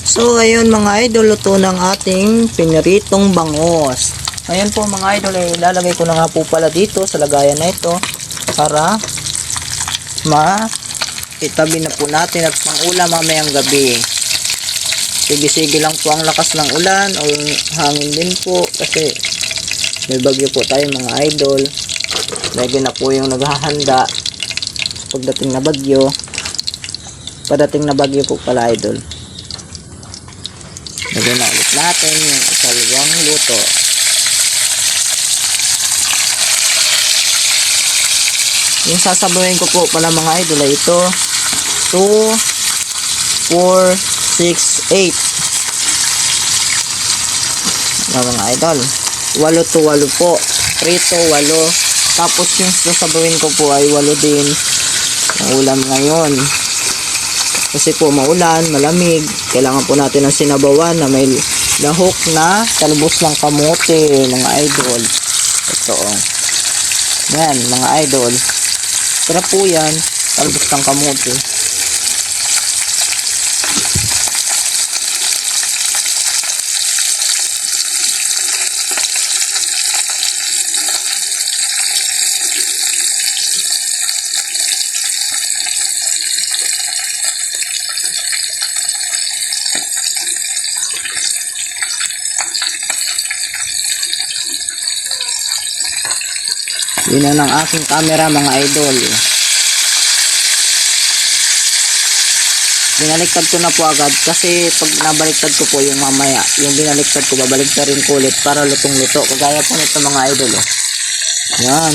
So ayun mga idol, luto ng ating piniritong bangus. Ngayon po mga idol, ay ilalagay ko na nga po pala dito sa lagayan na ito para itabi na po natin at pang-ulam mamayang gabi. Sige-sige lang po ang lakas ng ulan o hangin din po kasi may bagyo po tayo mga idol. Lagi na po yung naghahanda pagdating na bagyo. Padating na bagyo po pala idol. Lagyan na ulit natin yung isalawang luto. Yung sasabawin ko po pala mga idol ay ito 2, 4, 6, 8 na mga idol. 8 to 8 po. 3 to 8. Tapos yung sasabawin ko po ay 8 din ang ulam ngayon. Kasi po maulan, malamig, kailangan po natin ng sinabawan na may lahok na talbos ng kamote mga idol. Ito yan mga idol. Tara po yan, talbos ng kamote. Yun na ng aking camera mga idol. Binaliktad ko na po agad kasi pag nabaliktad ko po yung mamaya, yung binaliktad ko babaliktad rin ko ulit para lutong-luto. Kagaya po nito mga idol. Yan.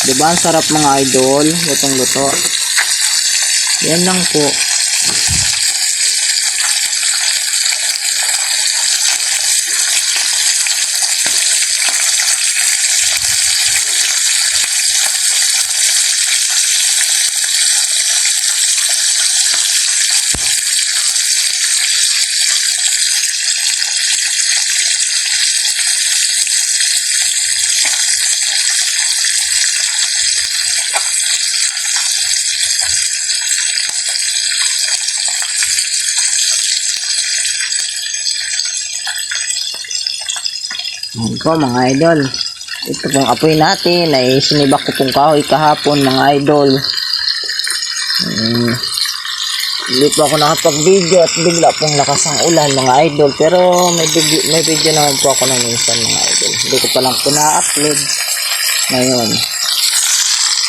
Diba ang sarap mga idol? Lutong-luto. Yan lang po. Yan po mga idol. Ito pong apoy natin ay sinibak ko pong kahoy kahapon mga idol. Hindi po ako nakapag-video at bigla pong lakas ang ulan mga idol. Pero may video naman po ako ng minsan mga idol. Hindi ko pa lang po na-upload ngayon.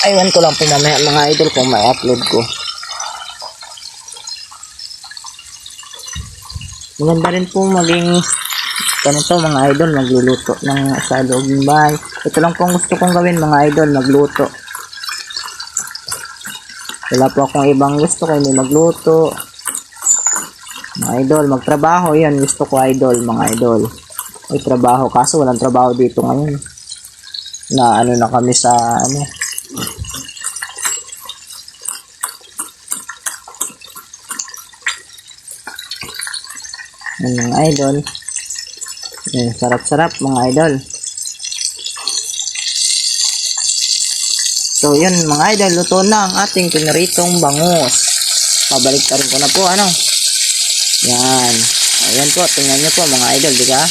Aywan ko lang po mamaya mga idol kung may upload ko. Maganda rin po maging ganito mga idol, magluluto ng sa loob ng bahay. Ito lang po ang gusto kong gawin mga idol, magluto. Wala po akong ibang gusto ko, hindi magluto. Mga idol, magtrabaho, yan gusto ko idol, mga idol. May trabaho, kaso walang trabaho dito ngayon. Na ano na kami sa ano. Yan mga idol. Yan, sarap-sarap mga idol. So yun mga idol, luto na ang ating piniritong bangus. Pabaliktarin ko na po ano. Yan. Ayan po, tingnan nyo po mga idol, di ba?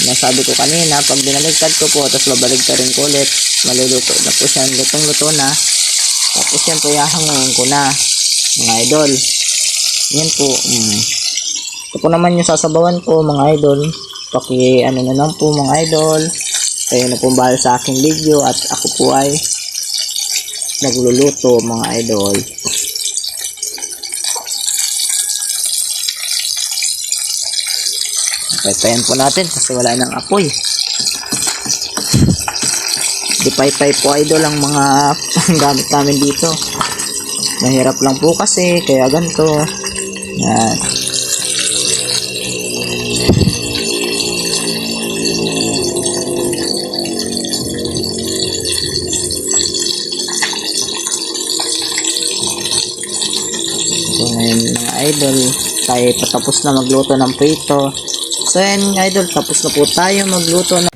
Nasabi ko kanina, pag binaligtad ko po, tapos babaligtarin ko ulit, maluluto na po siya, lutong-luto na. Tapos yan po, yahanguin ko na mga idol. Yan po. Ito po naman yung sasabawan ko mga idol. Ano na lang po mga idol. Kayo na po bahal sa aking video at ako po ay nagluluto mga idol. Paypayan po natin kasi wala nang apoy. Di paypay po idol ang mga gamit namin dito. Mahirap lang po kasi kaya ganito. Yan. So ngayon mga idol, tayo patapos na magluto ng prito. So yan idol, tapos na po tayo magluto ng